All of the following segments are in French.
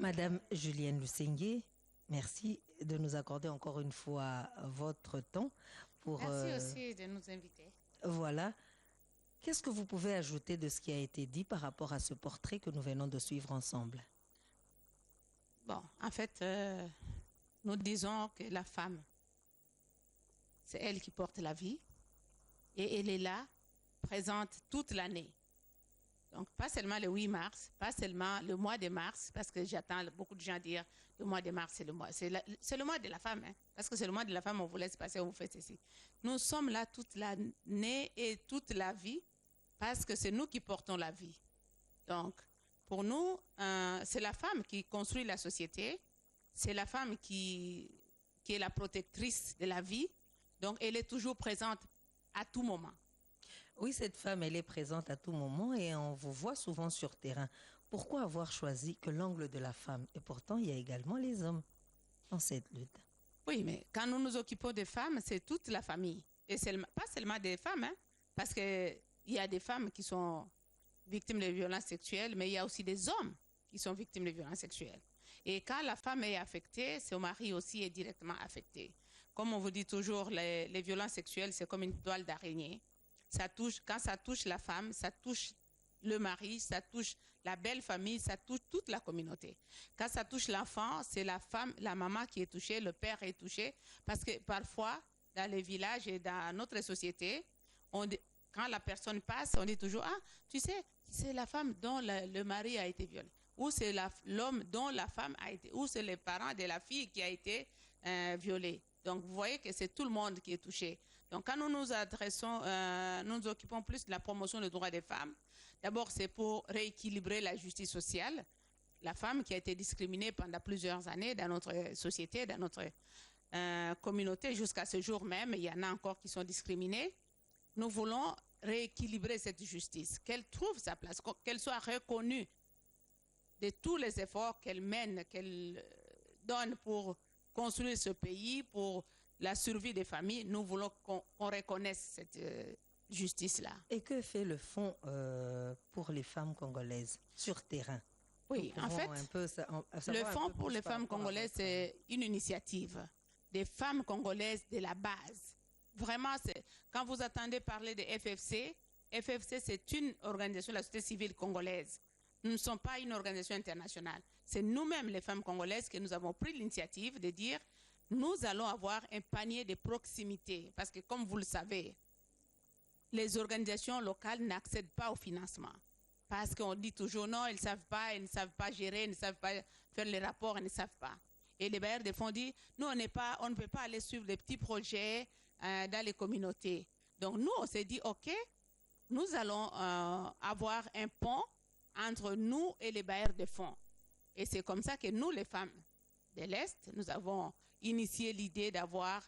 Madame Julienne Lusengue, merci de nous accorder encore une fois votre temps pour... Merci aussi de nous inviter. Voilà. Qu'est-ce que vous pouvez ajouter de ce qui a été dit par rapport à ce portrait que nous venons de suivre ensemble? Bon, en fait, nous disons que la femme, c'est elle qui porte la vie et elle est là, présente toute l'année. Donc, pas seulement le 8 mars, pas seulement le mois de mars, parce que j'attends beaucoup de gens dire le mois de mars, c'est le mois de la femme, hein, parce que c'est le mois de la femme, on vous laisse passer, on vous fait ceci. Nous sommes là toute l'année et toute la vie, parce que c'est nous qui portons la vie. Donc, pour nous, c'est la femme qui construit la société, c'est la femme qui est la protectrice de la vie, donc elle est toujours présente à tout moment. Oui, cette femme, elle est présente à tout moment et on vous voit souvent sur terrain. Pourquoi avoir choisi que l'angle de la femme? Et pourtant, il y a également les hommes dans cette lutte. Oui, mais quand nous nous occupons des femmes, c'est toute la famille. Et pas seulement des femmes, hein, parce qu'il y a des femmes qui sont victimes de violences sexuelles, mais il y a aussi des hommes qui sont victimes de violences sexuelles. Et quand la femme est affectée, son mari aussi est directement affecté. Comme on vous dit toujours, les violences sexuelles, c'est comme une toile d'araignée. Quand ça touche la femme, ça touche le mari, ça touche la belle famille, ça touche toute la communauté. Quand ça touche l'enfant, c'est la femme, la maman qui est touchée, le père est touché, parce que parfois, dans les villages et dans notre société, quand la personne passe, on dit toujours, ah, tu sais, c'est la femme dont le mari a été violé, ou c'est l'homme dont la femme a été, ou c'est les parents de la fille qui a été violée. Donc, vous voyez que c'est tout le monde qui est touché. Donc, quand nous nous adressons, nous nous occupons plus de la promotion des droits des femmes, d'abord, c'est pour rééquilibrer la justice sociale. La femme qui a été discriminée pendant plusieurs années dans notre société, dans notre communauté, jusqu'à ce jour même, il y en a encore qui sont discriminés. Nous voulons rééquilibrer cette justice, qu'elle trouve sa place, qu'elle soit reconnue de tous les efforts qu'elle mène, qu'elle donne pour construire ce pays, pour la survie des familles. Nous voulons qu'on reconnaisse cette justice-là. Et que fait le Fonds pour les femmes congolaises sur terrain? Oui, en fait, le Fonds pour les femmes congolaises, c'est une initiative des femmes congolaises de la base. Vraiment, quand vous attendez parler de FFC, FFC, c'est une organisation de la société civile congolaise. Nous ne sommes pas une organisation internationale. C'est nous-mêmes, les femmes congolaises, que nous avons pris l'initiative de dire nous allons avoir un panier de proximité. Parce que, comme vous le savez, les organisations locales n'accèdent pas au financement. Parce qu'on dit toujours non, elles ne savent pas gérer, elles ne savent pas faire les rapports, elles ne savent pas. Et les bailleurs de fonds disent nous, on ne peut pas aller suivre les petits projets dans les communautés. Donc, nous, on s'est dit OK, nous allons avoir un pont entre nous et les bailleurs de fonds. Et c'est comme ça que nous, les femmes de l'Est, nous avons initié l'idée d'avoir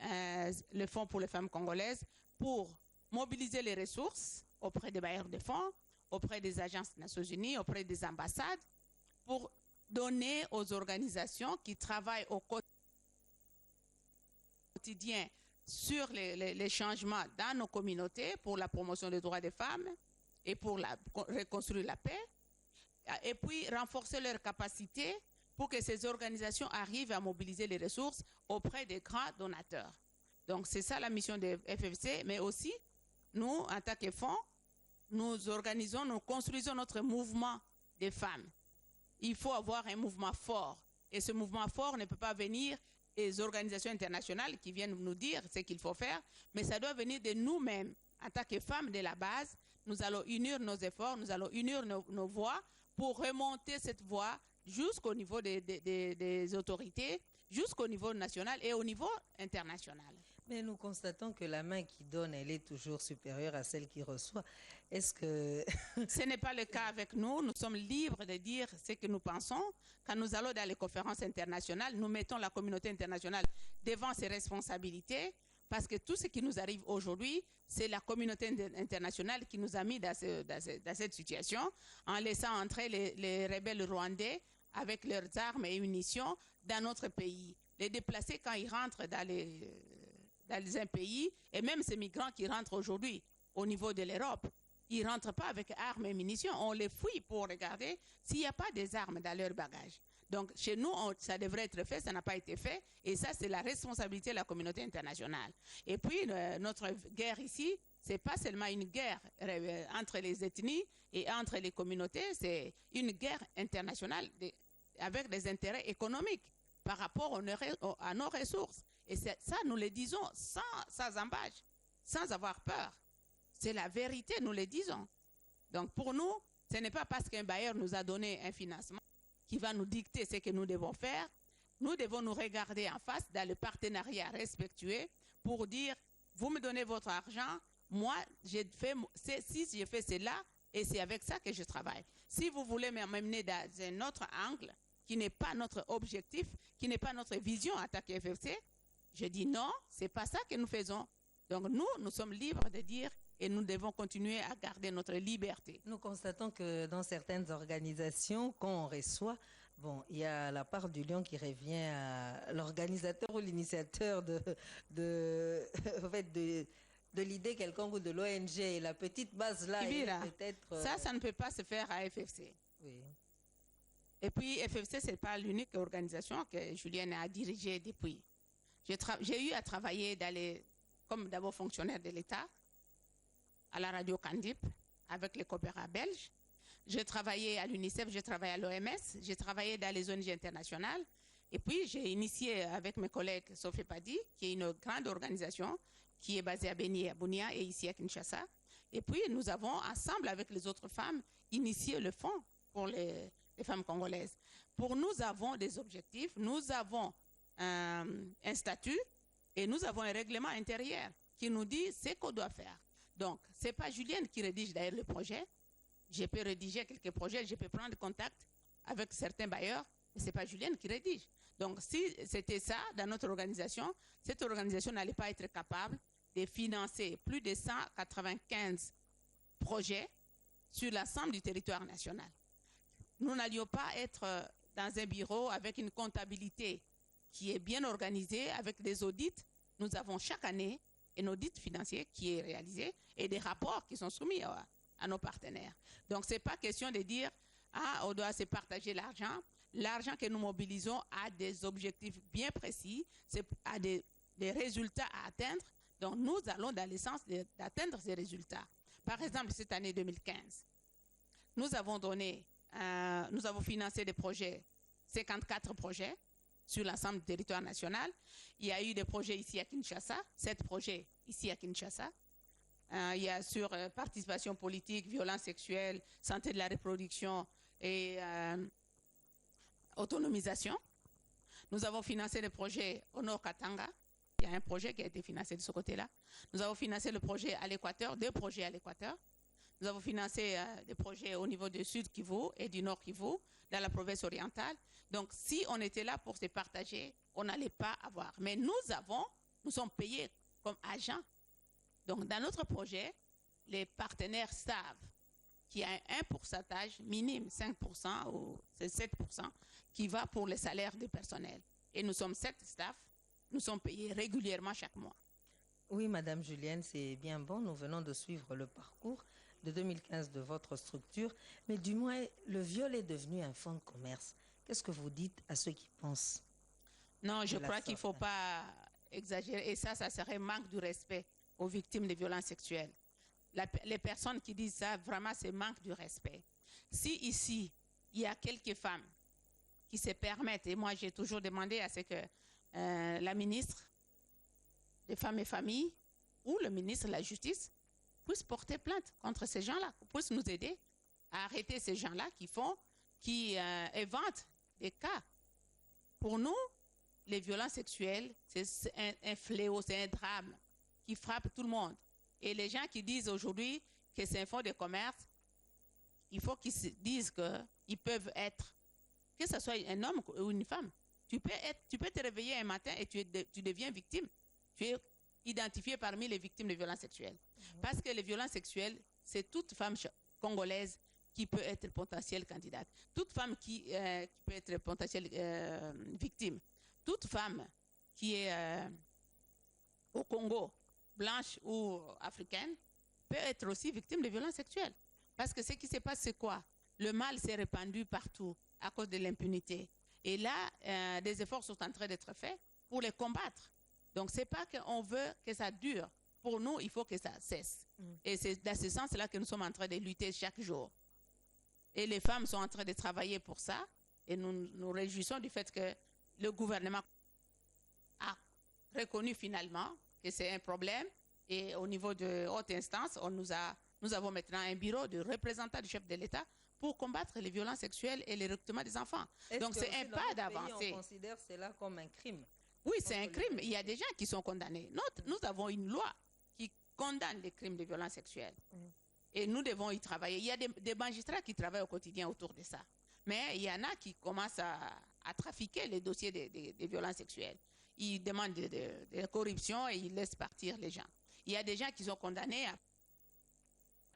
le Fonds pour les femmes congolaises pour mobiliser les ressources auprès des bailleurs de fonds, auprès des agences des Nations Unies, auprès des ambassades, pour donner aux organisations qui travaillent au quotidien sur les changements dans nos communautés pour la promotion des droits des femmes et pour reconstruire la paix, et puis renforcer leur capacité pour que ces organisations arrivent à mobiliser les ressources auprès des grands donateurs. Donc, c'est ça la mission de FFC, mais aussi, nous, en tant que fonds, nous organisons, nous construisons notre mouvement des femmes. Il faut avoir un mouvement fort. Et ce mouvement fort ne peut pas venir des organisations internationales qui viennent nous dire ce qu'il faut faire, mais ça doit venir de nous-mêmes. En tant que femmes de la base, nous allons unir nos efforts, nous allons unir nos voix pour remonter cette voie jusqu'au niveau des autorités, jusqu'au niveau national et au niveau international. Mais nous constatons que la main qui donne, elle est toujours supérieure à celle qui reçoit. Est-ce que... Ce n'est pas le cas avec nous. Nous sommes libres de dire ce que nous pensons. Quand nous allons dans les conférences internationales, nous mettons la communauté internationale devant ses responsabilités. Parce que tout ce qui nous arrive aujourd'hui, c'est la communauté internationale qui nous a mis dans cette situation, en laissant entrer les rebelles rwandais avec leurs armes et munitions dans notre pays. Les déplacés, quand ils rentrent dans un pays, et même ces migrants qui rentrent aujourd'hui au niveau de l'Europe, ils ne rentrent pas avec armes et munitions. On les fouille pour regarder s'il n'y a pas des armes dans leur bagage. Donc, chez nous, ça devrait être fait, ça n'a pas été fait. Et ça, c'est la responsabilité de la communauté internationale. Et puis, notre guerre ici, ce n'est pas seulement une guerre entre les ethnies et entre les communautés, c'est une guerre internationale avec des intérêts économiques par rapport à nos ressources. Et ça, nous le disons sans embâche, sans avoir peur. C'est la vérité, nous le disons. Donc, pour nous, ce n'est pas parce qu'un bailleur nous a donné un financement qui va nous dicter ce que nous devons faire. Nous devons nous regarder en face dans le partenariat respectueux pour dire, vous me donnez votre argent, moi, si j'ai fait cela, et c'est avec ça que je travaille. Si vous voulez m'amener dans un autre angle, qui n'est pas notre objectif, qui n'est pas notre vision en tant qu'FFC, je dis non, ce n'est pas ça que nous faisons. Donc nous sommes libres de dire et nous devons continuer à garder notre liberté. Nous constatons que dans certaines organisations, quand on reçoit, bon, il y a la part du lion qui revient à l'organisateur ou l'initiateur de l'idée quelconque ou de l'ONG. Et la petite base là est peut-être... Ça ne peut pas se faire à FFC. Oui. Et puis FFC, ce n'est pas l'unique organisation que Julienne a dirigée depuis. J'ai eu à travailler comme d'abord fonctionnaire de l'État, à la radio Candip, avec les coopérats belges. J'ai travaillé à l'UNICEF, j'ai travaillé à l'OMS, j'ai travaillé dans les ONG internationales. Et puis, j'ai initié avec mes collègues Sophie Padi, qui est une grande organisation qui est basée à Beni, à Bunia et ici à Kinshasa. Et puis, nous avons, ensemble avec les autres femmes, initié le fonds pour les femmes congolaises. Pour nous avons des objectifs, nous avons un statut et nous avons un règlement intérieur qui nous dit ce qu'on doit faire. Donc, ce n'est pas Julienne qui rédige d'ailleurs le projet. Je peux rédiger quelques projets, je peux prendre contact avec certains bailleurs, mais ce n'est pas Julienne qui rédige. Donc, si c'était ça dans notre organisation, cette organisation n'allait pas être capable de financer plus de 195 projets sur l'ensemble du territoire national. Nous n'allions pas être dans un bureau avec une comptabilité qui est bien organisée, avec des audits. Nous avons chaque année un audit financier qui est réalisé et des rapports qui sont soumis à nos partenaires. Donc, ce n'est pas question de dire « on doit se partager l'argent ». L'argent que nous mobilisons a des objectifs bien précis, a des résultats à atteindre. Donc, nous allons dans le sens d'atteindre ces résultats. Par exemple, cette année 2015, nous avons financé des projets, 54 projets sur l'ensemble du territoire national. Il y a eu des projets ici à Kinshasa, 7 projets ici à Kinshasa. Il y a sur participation politique, violence sexuelle, santé de la reproduction et autonomisation. Nous avons financé des projets au Nord Katanga. Il y a un projet qui a été financé de ce côté-là. Nous avons financé le projet à l'Équateur, 2 projets à l'Équateur. Nous avons financé des projets au niveau du Sud Kivu et du Nord Kivu, dans la province orientale. Donc, si on était là pour se partager, on n'allait pas avoir. Mais nous sommes payés comme agents. Donc, dans notre projet, les partenaires savent qu'il y a un pourcentage minime, 5% ou 7%, qui va pour les salaires du personnel. Et nous sommes 7 staffs, nous sommes payés régulièrement chaque mois. Oui, Madame Julienne, c'est bien bon. Nous venons de suivre le parcours de 2015 de votre structure. Mais du moins, le viol est devenu un fonds de commerce. Qu'est-ce que vous dites à ceux qui pensent? Non, je crois qu'il ne faut pas exagérer. Et ça serait manque de respect aux victimes de violences sexuelles. Les personnes qui disent ça, vraiment, c'est manque de respect. Si ici, il y a quelques femmes qui se permettent, et moi j'ai toujours demandé à ce que la ministre des Femmes et Familles ou le ministre de la Justice puisse porter plainte contre ces gens-là, puisse nous aider à arrêter ces gens-là qui éventent des cas. Pour nous, les violences sexuelles, c'est un fléau, c'est un drame qui frappe tout le monde. Et les gens qui disent aujourd'hui que c'est un fonds de commerce, il faut qu'ils se disent qu'ils peuvent être, que ce soit un homme ou une femme. Tu peux te réveiller un matin et tu deviens victime. Tu es identifié parmi les victimes de violences sexuelles. Parce que les violences sexuelles, c'est toute femme congolaise qui peut être potentielle candidate. Toute femme qui peut être potentielle victime. Toute femme qui est au Congo, blanche ou africaine, peut être aussi victime de violences sexuelles. Parce que ce qui se passe, c'est quoi? Le mal s'est répandu partout à cause de l'impunité. Et là, des efforts sont en train d'être faits pour les combattre. Donc, ce n'est pas qu'on veut que ça dure. Pour nous, il faut que ça cesse. Et c'est dans ce sens-là que nous sommes en train de lutter chaque jour. Et les femmes sont en train de travailler pour ça. Et nous nous réjouissons du fait que le gouvernement a reconnu finalement que c'est un problème. Et au niveau de haute instance, nous avons maintenant un bureau de représentants du chef de l'État pour combattre les violences sexuelles et les recrutements des enfants. Donc c'est un pas d'avancée. On considère cela comme un crime. Oui, c'est un crime. Il y a des gens qui sont condamnés. Nous avons une loi qui condamne les crimes de violences sexuelles. Et nous devons y travailler. Il y a des magistrats qui travaillent au quotidien autour de ça. Mais il y en a qui commencent à trafiquer les dossiers des violences sexuelles. Ils demandent de corruption et ils laissent partir les gens. Il y a des gens qui sont condamnés.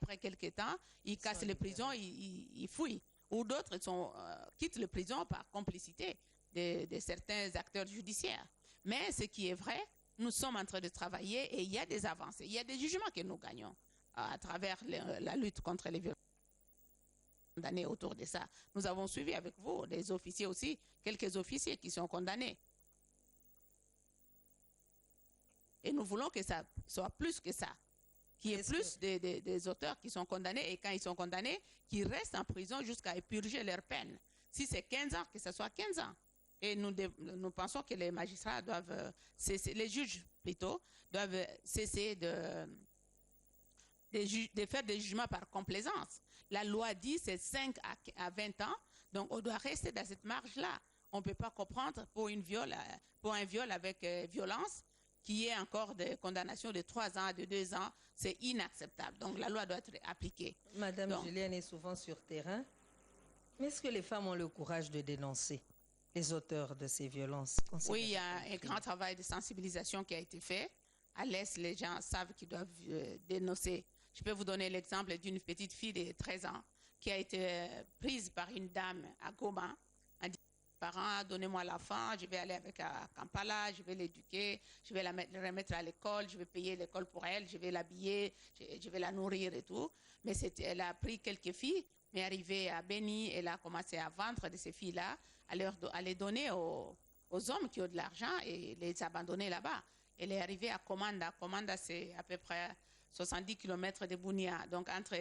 Après quelques temps, ils cassent les prisons, ils fuient. Ou d'autres quittent les prisons par complicité de certains acteurs judiciaires. Mais ce qui est vrai, nous sommes en train de travailler et il y a des avancées. Il y a des jugements que nous gagnons à travers la lutte contre les violences condamnés autour de ça. Nous avons suivi avec vous des officiers aussi, quelques officiers qui sont condamnés. Et nous voulons que ça soit plus que ça, qu'il y ait plus des auteurs qui sont condamnés et quand ils sont condamnés, qu'ils restent en prison jusqu'à épurger leur peine. Si c'est 15 ans, que ce soit 15 ans. Et nous pensons que les magistrats doivent cesser, les juges plutôt, doivent cesser de faire des jugements par complaisance. La loi dit c'est 5 à 20 ans, donc on doit rester dans cette marge-là. On ne peut pas comprendre pour un viol avec violence qu'il y ait encore des condamnations de 3 ans, de 2 ans. C'est inacceptable. Donc la loi doit être appliquée. Madame Julienne est souvent sur terrain. Mais est-ce que les femmes ont le courage de dénoncer les auteurs de ces violences? Oui, il y a un grand travail de sensibilisation qui a été fait. À l'Est, les gens savent qu'ils doivent dénoncer. Je peux vous donner l'exemple d'une petite fille de 13 ans qui a été prise par une dame à Goma. Elle dit, parents, donnez-moi l'enfant, je vais aller avec à Kampala, je vais l'éduquer, je vais la remettre à l'école, je vais payer l'école pour elle, je vais l'habiller, je vais la nourrir et tout. Mais elle a pris quelques filles, mais arrivée à Beni, elle a commencé à vendre de ces filles-là, à les donner aux hommes qui ont de l'argent et les abandonner là-bas. Elle est arrivée à Komanda. Komanda, c'est à peu près 70 km de Bunia. Donc, entre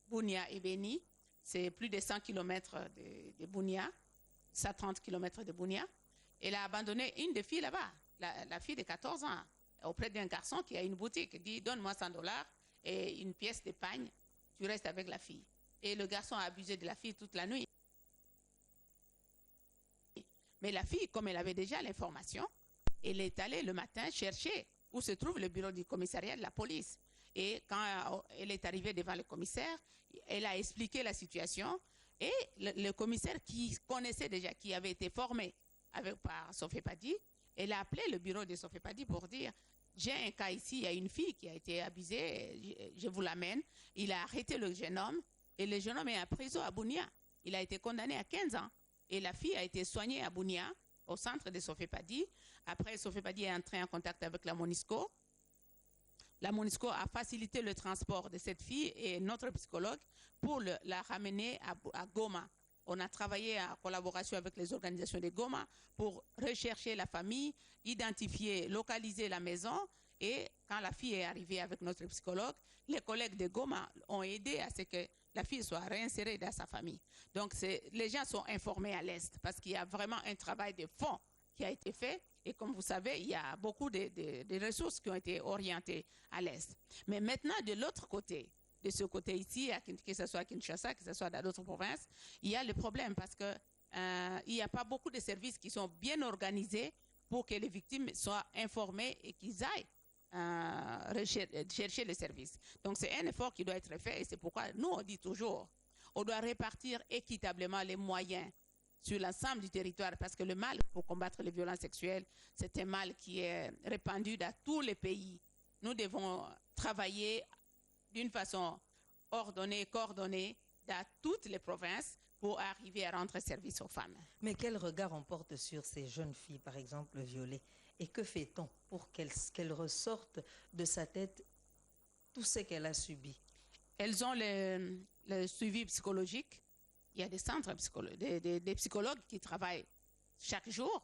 Bunia et Beni, c'est plus de 100 km de Bunia, 130 km de Bunia. Elle a abandonné une des filles là-bas, la fille de 14 ans, auprès d'un garçon qui a une boutique. Il dit, donne-moi $100 et une pièce de pagne, tu restes avec la fille. Et le garçon a abusé de la fille toute la nuit. Mais la fille, comme elle avait déjà l'information, elle est allée le matin chercher où se trouve le bureau du commissariat de la police. Et quand elle est arrivée devant le commissaire, elle a expliqué la situation. Et le commissaire qui connaissait déjà, qui avait été formé par Sofepadi, elle a appelé le bureau de Sofepadi pour dire, j'ai un cas ici, il y a une fille qui a été abusée, je vous l'amène. Il a arrêté le jeune homme et le jeune homme est en prison à Bunia. Il a été condamné à 15 ans. Et la fille a été soignée à Bunia, au centre de Sofepadi. Après, Sofepadi est entré en contact avec la MONUSCO. La MONUSCO a facilité le transport de cette fille et notre psychologue pour la ramener à Goma. On a travaillé en collaboration avec les organisations de Goma pour rechercher la famille, identifier, localiser la maison. Et quand la fille est arrivée avec notre psychologue, les collègues de Goma ont aidé à ce que la fille soit réinsérée dans sa famille. Donc, les gens sont informés à l'Est parce qu'il y a vraiment un travail de fond qui a été fait. Et comme vous savez, il y a beaucoup de ressources qui ont été orientées à l'Est. Mais maintenant, de l'autre côté, de ce côté ici, que ce soit à Kinshasa, que ce soit dans d'autres provinces, il y a le problème parce qu'il n'y a pas beaucoup de services qui sont bien organisés pour que les victimes soient informées et qu'ils aillent chercher les services. Donc, c'est un effort qui doit être fait et c'est pourquoi nous, on dit toujours, on doit répartir équitablement les moyens sur l'ensemble du territoire parce que le mal pour combattre les violences sexuelles, c'est un mal qui est répandu dans tous les pays. Nous devons travailler d'une façon ordonnée, coordonnée dans toutes les provinces pour arriver à rendre service aux femmes. Mais quel regard on porte sur ces jeunes filles, par exemple, violées? Et que fait-on pour qu'elles ressortent de sa tête tout ce qu'elle a subi? Elles ont le suivi psychologique. Il y a des centres des psychologues qui travaillent chaque jour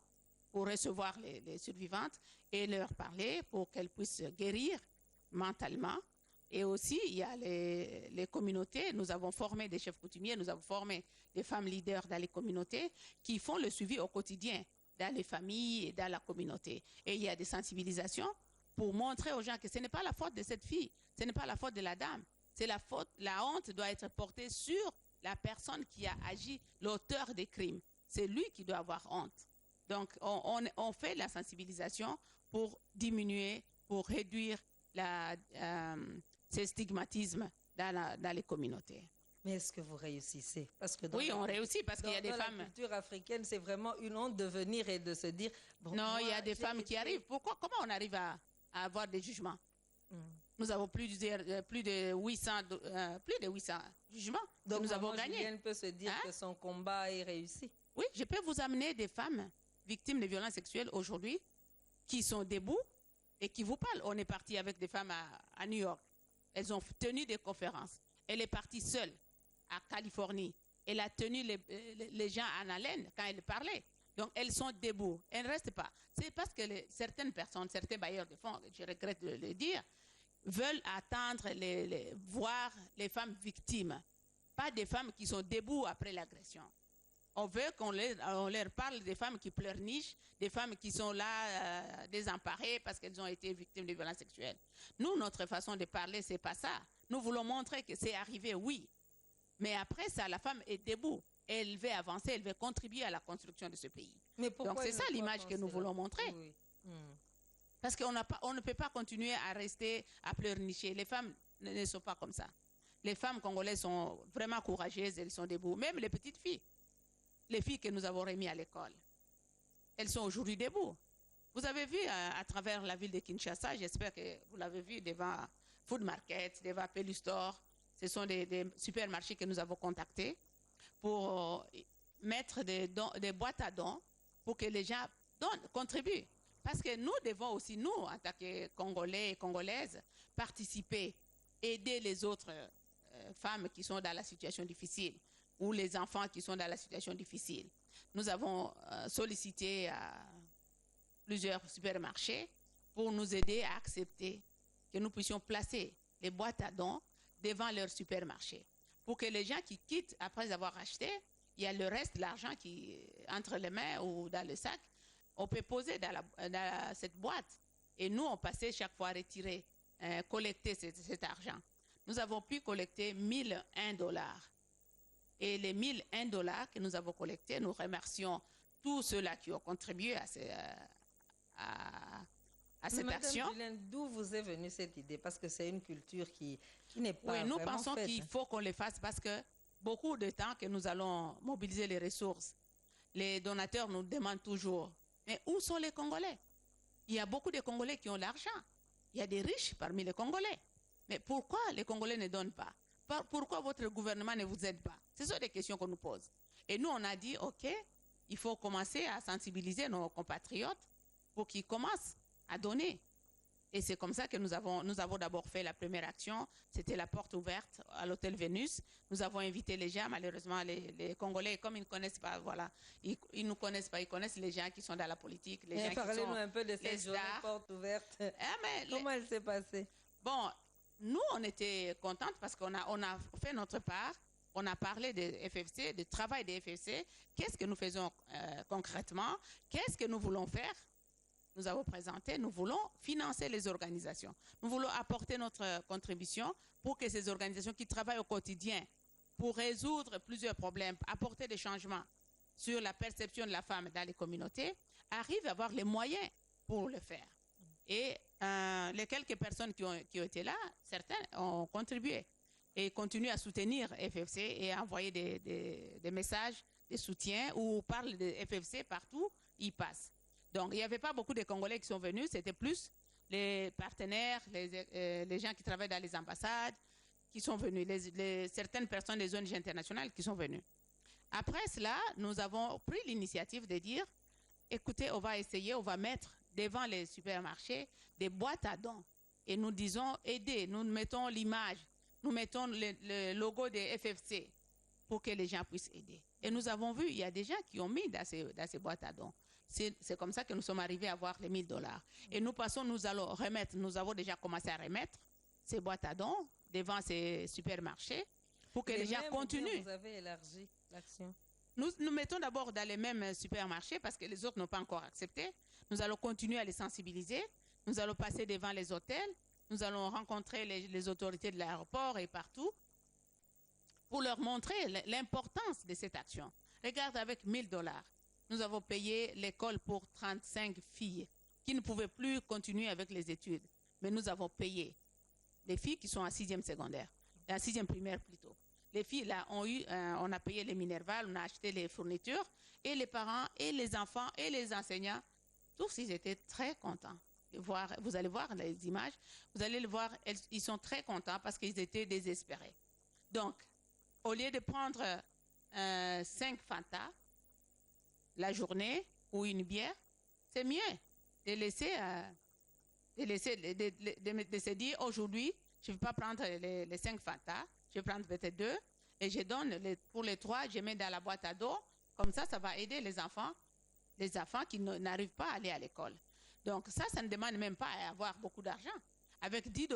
pour recevoir les survivantes et leur parler pour qu'elles puissent guérir mentalement. Et aussi, il y a les communautés. Nous avons formé des chefs coutumiers, nous avons formé des femmes leaders dans les communautés qui font le suivi au quotidien dans les familles et dans la communauté. Et il y a des sensibilisations pour montrer aux gens que ce n'est pas la faute de cette fille, ce n'est pas la faute de la dame. C'est la faute, la honte doit être portée sur la personne qui a agi, l'auteur des crimes. C'est lui qui doit avoir honte. Donc, on fait la sensibilisation pour diminuer, pour réduire ces stigmatismes dans les communautés. Mais est-ce que vous réussissez? Parce que oui, on réussit parce qu'il y a des femmes. Dans la culture africaine, c'est vraiment une honte de venir et de se dire. Bon, non, il y a des femmes qui arrivent. Pourquoi? Comment on arrive à avoir des jugements? Nous avons plus de 800 jugements. Donc nous avons gagné. Julienne peut se dire que son combat est réussi. Oui, je peux vous amener des femmes victimes de violences sexuelles aujourd'hui qui sont debout et qui vous parlent. On est parti avec des femmes à New York. Elles ont tenu des conférences. Elle est partie seule à Californie. Elle a tenu les gens en haleine quand elle parlait. Donc, elles sont debout. Elles ne restent pas. C'est parce que certaines personnes, certains bailleurs de fonds, je regrette de le dire, veulent attendre, voir les femmes victimes. Pas des femmes qui sont debout après l'agression. On veut qu'on leur parle des femmes qui pleurnichent, des femmes qui sont là désemparées parce qu'elles ont été victimes de violences sexuelles. Nous, notre façon de parler, c'est pas ça. Nous voulons montrer que c'est arrivé, oui. Mais après ça, la femme est debout. Elle veut avancer, elle veut contribuer à la construction de ce pays. Mais donc c'est ça l'image que nous voulons montrer. Oui. Parce qu'on ne peut pas continuer à rester à pleurnicher. Les femmes ne sont pas comme ça. Les femmes congolaises sont vraiment courageuses, elles sont debout. Même les petites filles, les filles que nous avons remises à l'école, elles sont aujourd'hui debout. Vous avez vu à travers la ville de Kinshasa, j'espère que vous l'avez vu devant Food Market, devant Pelus Store. Ce sont des supermarchés que nous avons contactés pour mettre des boîtes à dons pour que les gens contribuent. Parce que nous devons aussi, nous, en tant que Congolais et Congolaises, participer, aider les autres femmes qui sont dans la situation difficile ou les enfants qui sont dans la situation difficile. Nous avons sollicité plusieurs supermarchés pour nous aider à accepter que nous puissions placer les boîtes à dons devant leur supermarché. Pour que les gens qui quittent après avoir acheté, il y a le reste de l'argent qui entre les mains ou dans le sac, on peut poser dans cette boîte. Et nous, on passait chaque fois à retirer, collecter cet argent. Nous avons pu collecter $1,001. Et les $1,001 que nous avons collectés, nous remercions tous ceux-là qui ont contribué à cette action. Madame Julienne, d'où vous est venue cette idée? Parce que c'est une culture qui n'est pas oui, nous vraiment pensons faite. qu'il faut qu'on le fasse parce que beaucoup de temps que nous allons mobiliser les ressources, les donateurs nous demandent toujours, mais où sont les Congolais? Il y a beaucoup de Congolais qui ont l'argent. Il y a des riches parmi les Congolais. Mais pourquoi les Congolais ne donnent pas? Pourquoi votre gouvernement ne vous aide pas? Ce sont des questions qu'on nous pose. Et nous, on a dit, OK, il faut commencer à sensibiliser nos compatriotes pour qu'ils commencent à donner. Et c'est comme ça que nous avons d'abord fait la première action. C'était la porte ouverte à l'hôtel Vénus. Nous avons invité les gens. Malheureusement, les Congolais, comme ils ne connaissent pas, voilà, ils ne nous connaissent pas. Ils connaissent les gens qui sont dans la politique, les gens qui sont parlez-nous un peu de cette journée porte ouverte. Comment elle s'est passée? Bon, nous, on était contentes parce qu'on a fait notre part. On a parlé des FFC, du travail des FFC. Qu'est-ce que nous faisons concrètement? Qu'est-ce que nous voulons faire? Nous avons présenté, nous voulons financer les organisations. Nous voulons apporter notre contribution pour que ces organisations qui travaillent au quotidien pour résoudre plusieurs problèmes, apporter des changements sur la perception de la femme dans les communautés, arrivent à avoir les moyens pour le faire. Et les quelques personnes qui ont été là, certains ont contribué et continuent à soutenir FFC et à envoyer des messages de soutien où parlent de FFC partout, ils passent. Donc, il n'y avait pas beaucoup de Congolais qui sont venus, c'était plus les partenaires, les gens qui travaillent dans les ambassades qui sont venus, certaines personnes des ONG internationales qui sont venues. Après cela, nous avons pris l'initiative de dire, écoutez, on va essayer, on va mettre devant les supermarchés des boîtes à dons et nous disons aider, nous mettons l'image, nous mettons le logo des FFC pour que les gens puissent aider. Et nous avons vu, il y a des gens qui ont mis dans ces boîtes à dons. C'est comme ça que nous sommes arrivés à avoir les $1000. Et nous allons remettre, nous avons déjà commencé à remettre ces boîtes à dons devant ces supermarchés pour que les gens continuent. Vous avez élargi l'action. Nous mettons d'abord dans les mêmes supermarchés parce que les autres n'ont pas encore accepté. Nous allons continuer à les sensibiliser. Nous allons passer devant les hôtels. Nous allons rencontrer les autorités de l'aéroport et partout pour leur montrer l'importance de cette action. Regarde, avec $1000, nous avons payé l'école pour 35 filles qui ne pouvaient plus continuer avec les études. Mais nous avons payé les filles qui sont en 6e secondaire, en 6e primaire plutôt. Les filles là on a payé les Minerval, on a acheté les fournitures et les parents et les enfants et les enseignants, tous ils étaient très contents. Vous allez voir les images, vous allez le voir, ils sont très contents parce qu'ils étaient désespérés. Donc, au lieu de prendre 5 Fanta la journée ou une bière, c'est mieux de se dire aujourd'hui, je ne vais pas prendre les 5 Fanta, je vais prendre peut-être 2 et je donne pour les 3, je mets dans la boîte à dos. Comme ça va aider les enfants qui n'arrivent pas à aller à l'école. Donc ça ne demande même pas à avoir beaucoup d'argent. Avec $10,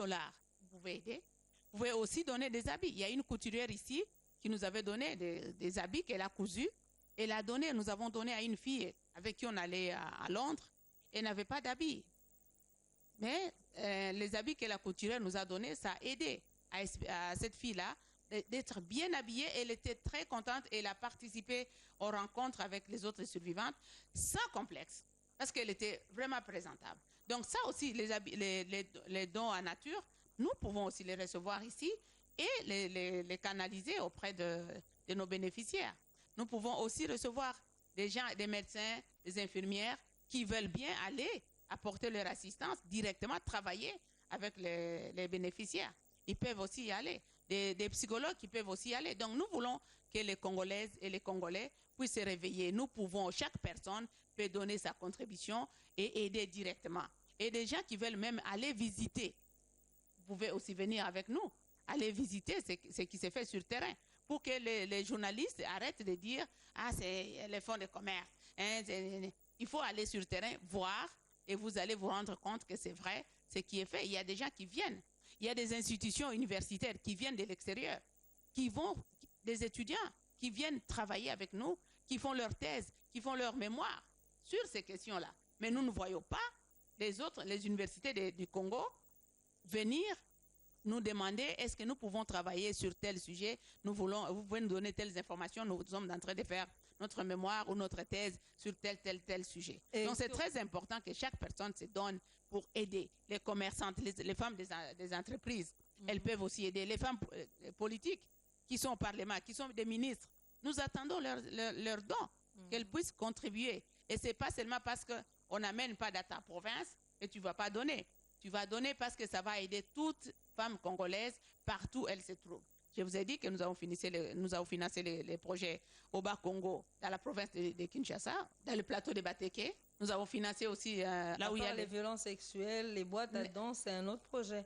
vous pouvez aider. Vous pouvez aussi donner des habits. Il y a une couturière ici qui nous avait donné des habits qu'elle a cousus. Nous avons donné à une fille avec qui on allait à Londres. Elle n'avait pas d'habits. Mais les habits que la couturière nous a donnés, ça a aidé à cette fille-là d'être bien habillée. Elle était très contente et elle a participé aux rencontres avec les autres survivantes sans complexe parce qu'elle était vraiment présentable. Donc ça aussi, les dons en nature, nous pouvons aussi les recevoir ici et les canaliser auprès de nos bénéficiaires. Nous pouvons aussi recevoir des gens, des médecins, des infirmières qui veulent bien aller apporter leur assistance directement, travailler avec les bénéficiaires. Ils peuvent aussi y aller. Des psychologues qui peuvent aussi y aller. Donc nous voulons que les Congolaises et les Congolais puissent se réveiller. Nous pouvons, chaque personne peut donner sa contribution et aider directement. Et des gens qui veulent même aller visiter, vous pouvez aussi venir avec nous, aller visiter ce qui se fait sur le terrain pour que les journalistes arrêtent de dire « Ah, c'est les fonds de commerce. Hein, il faut aller sur le terrain, voir et vous allez vous rendre compte que c'est vrai ce qui est fait. Il y a des gens qui viennent. Il y a des institutions universitaires qui viennent de l'extérieur, des étudiants qui viennent travailler avec nous, qui font leur thèse, qui font leur mémoire sur ces questions-là. Mais nous ne voyons pas les universités du Congo venir nous demander est-ce que nous pouvons travailler sur tel sujet, vous pouvez nous donner telles informations, nous sommes en train de faire notre mémoire ou notre thèse sur tel sujet. Donc c'est très important que chaque personne se donne pour aider les commerçantes, les femmes des entreprises. Elles peuvent aussi aider les femmes politiques qui sont au Parlement, qui sont des ministres. Nous attendons leurs dons, qu'elles puissent contribuer. Et ce n'est pas seulement parce qu'on n'amène pas dans ta province que tu ne vas pas donner. Tu vas donner parce que ça va aider toute femme congolaise partout où elle se trouve. Je vous ai dit que nous avons financé les projets au Bas-Congo, dans la province de Kinshasa, dans le plateau de Bateke. Nous avons financé aussi là où il y a les violences sexuelles, les boîtes à dons, c'est un autre projet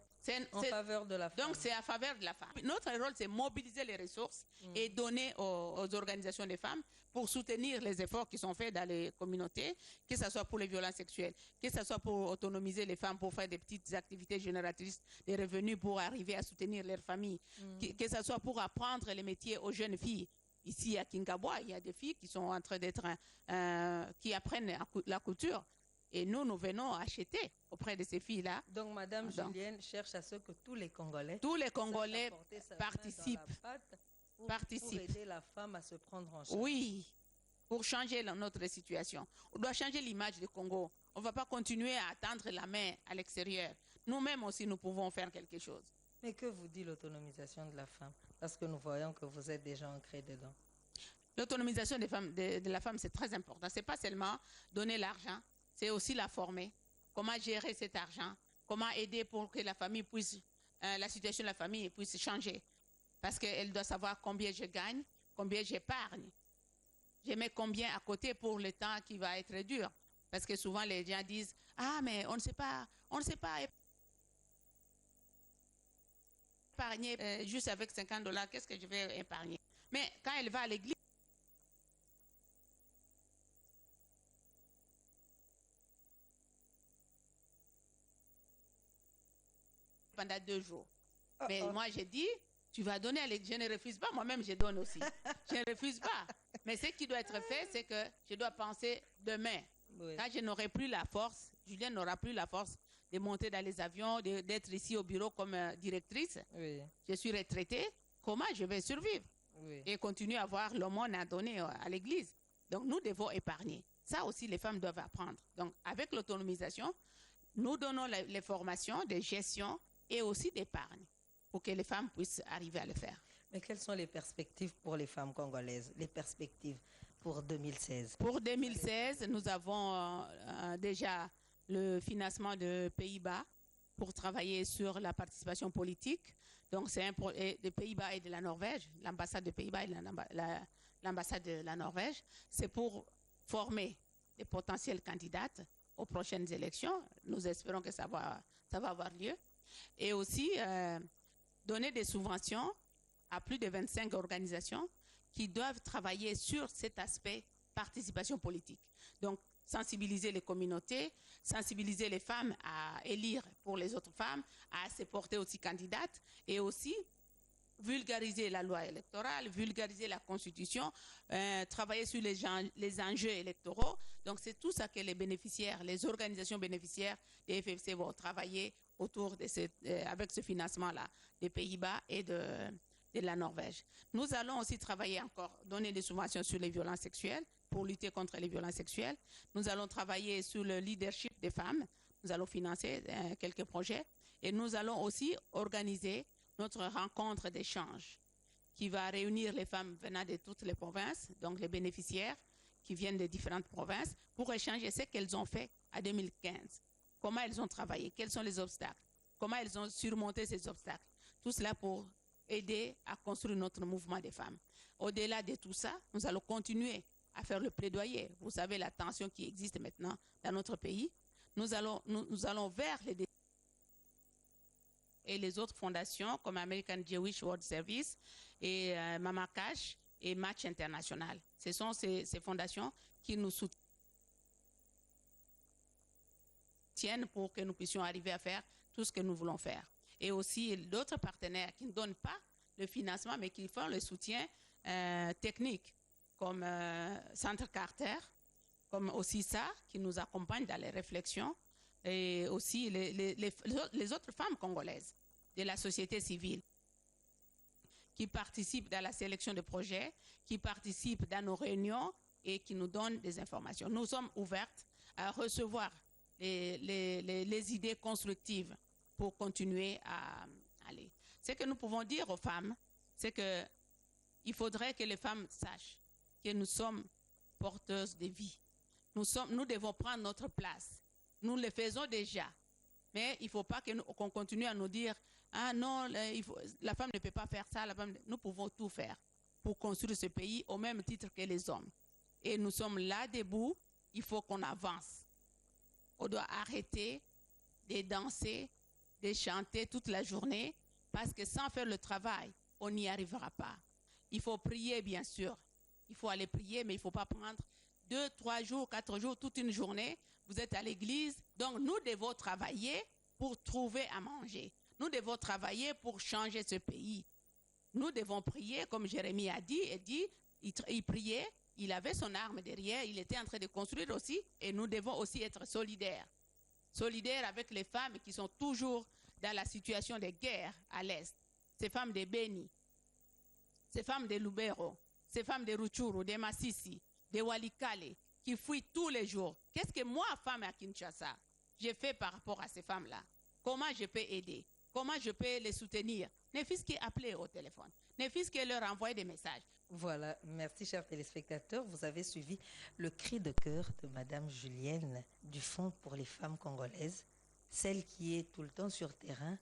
en faveur de la femme. Donc c'est en faveur de la femme. Notre rôle, c'est mobiliser les ressources et donner aux organisations des femmes pour soutenir les efforts qui sont faits dans les communautés, que ce soit pour les violences sexuelles, que ce soit pour autonomiser les femmes, pour faire des petites activités génératrices de revenus pour arriver à soutenir leurs familles, que ce soit pour apprendre les métiers aux jeunes filles. Ici à Kinkabwa, il y a des filles qui sont en train qui apprennent la couture. Et nous venons acheter auprès de ces filles-là. Donc, Madame Julienne cherche à ce que tous les Congolais participent. Pour aider la femme à se prendre en charge. Oui, pour changer notre situation. On doit changer l'image du Congo. On ne va pas continuer à attendre la main à l'extérieur. Nous-mêmes aussi, nous pouvons faire quelque chose. Mais que vous dit l'autonomisation de la femme? Parce que nous voyons que vous êtes déjà ancré dedans. L'autonomisation de la femme, c'est très important. Ce n'est pas seulement donner l'argent, c'est aussi la former. Comment gérer cet argent? Comment aider pour que la famille puisse, la situation de la famille puisse changer? Parce qu'elle doit savoir combien je gagne, combien j'épargne. Je mets combien à côté pour le temps qui va être dur. Parce que souvent les gens disent « Ah, mais on ne sait pas. épargner juste avec $50, qu'est-ce que je vais épargner? Mais quand elle va à l'église, pendant 2 jours. Mais moi, j'ai dit, tu vas donner à l'église. Je ne refuse pas, moi-même, je donne aussi. Je ne refuse pas. Mais ce qui doit être fait, c'est que je dois penser demain. Oui. Quand je n'aurai plus la force, Julien n'aura plus la force de monter dans les avions, d'être ici au bureau comme directrice. Oui. Je suis retraitée. Comment je vais survivre? Oui. Et continuer à avoir l'aumône à donner à l'église. Donc, nous devons épargner. Ça aussi, les femmes doivent apprendre. Donc, avec l'autonomisation, nous donnons les formations de gestion et aussi d'épargne pour que les femmes puissent arriver à le faire. Mais quelles sont les perspectives pour les femmes congolaises? Les perspectives pour 2016? Pour 2016, nous avons déjà le financement de Pays-Bas pour travailler sur la participation politique. Donc, c'est des Pays-Bas et de la Norvège, l'ambassade de Pays-Bas et l'ambassade de la Norvège. C'est pour former des potentielles candidates aux prochaines élections. Nous espérons que ça va avoir lieu. Et aussi donner des subventions à plus de 25 organisations qui doivent travailler sur cet aspect participation politique. Donc, sensibiliser les communautés, sensibiliser les femmes à élire pour les autres femmes, à se porter aussi candidates et aussi vulgariser la loi électorale, vulgariser la constitution, travailler sur les enjeux électoraux. Donc, c'est tout ça que les bénéficiaires, les organisations bénéficiaires des FFC vont travailler autour de avec ce financement-là des Pays-Bas et de la Norvège. Nous allons aussi travailler encore, donner des subventions sur les violences sexuelles pour lutter contre les violences sexuelles. Nous allons travailler sur le leadership des femmes. Nous allons financer quelques projets. Et nous allons aussi organiser notre rencontre d'échange qui va réunir les femmes venant de toutes les provinces, donc les bénéficiaires qui viennent de différentes provinces, pour échanger ce qu'elles ont fait à 2015. Comment elles ont travaillé, quels sont les obstacles, comment elles ont surmonté ces obstacles. Tout cela pour aider à construire notre mouvement des femmes. Au-delà de tout ça, nous allons continuer à faire le plaidoyer. Vous savez la tension qui existe maintenant dans notre pays. Nous allons vers les et les autres fondations comme American Jewish World Service et Mama Cash et Match International. Ce sont ces fondations qui nous soutiennent pour que nous puissions arriver à faire tout ce que nous voulons faire. Et aussi d'autres partenaires qui ne donnent pas le financement, mais qui font le soutien technique, comme Centre Carter, comme aussi ça, qui nous accompagne dans les réflexions, et aussi les autres femmes congolaises de la société civile qui participent dans la sélection de projets, qui participent dans nos réunions et qui nous donnent des informations. Nous sommes ouvertes à recevoir les idées constructives pour continuer à aller. Ce que nous pouvons dire aux femmes, c'est qu'il faudrait que les femmes sachent que nous sommes porteuses de vie. Nous devons prendre notre place. Nous le faisons déjà. Mais il ne faut pas qu'on continue à nous dire « Ah non, la femme ne peut pas faire ça. » Nous pouvons tout faire pour construire ce pays au même titre que les hommes. Et nous sommes là debout. Il faut qu'on avance. On doit arrêter de danser, de chanter toute la journée parce que sans faire le travail, on n'y arrivera pas. Il faut prier, bien sûr. Il faut aller prier, mais il ne faut pas prendre 2, 3 jours, 4 jours, toute une journée. Vous êtes à l'église, donc nous devons travailler pour trouver à manger. Nous devons travailler pour changer ce pays. Nous devons prier, comme Jérémie a dit, il priait, il avait son arme derrière, il était en train de construire aussi, et nous devons aussi être solidaires. Solidaires avec les femmes qui sont toujours dans la situation de guerre à l'Est. Ces femmes de Beni, ces femmes de Lubero, ces femmes de Rutshuru, de Masisi, de Walikale, qui fuient tous les jours. Qu'est-ce que moi, femme à Kinshasa, j'ai fait par rapport à ces femmes-là? Comment je peux aider? Comment je peux les soutenir? Ne fût-ce qu'appeler au téléphone, ne fût-ce que leur envoyer des messages. Voilà, merci chers téléspectateurs. Vous avez suivi le cri de cœur de Madame Julienne du Fonds pour les femmes congolaises, celle qui est tout le temps sur terrain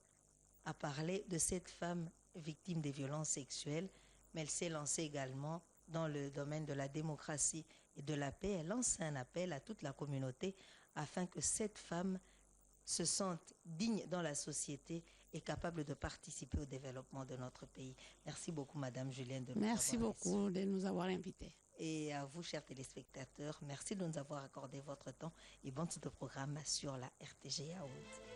à parler de cette femme victime des violences sexuelles, mais elle s'est lancée également dans le domaine de la démocratie et de la paix. Elle lance un appel à toute la communauté afin que cette femme se sente digne dans la société est capable de participer au développement de notre pays. Merci beaucoup, Madame Julienne, de nous Merci avoir beaucoup reçus. de nous avoir invités. Et à vous, chers téléspectateurs, merci de nous avoir accordé votre temps et bonne suite de programme sur la RTG Aoud.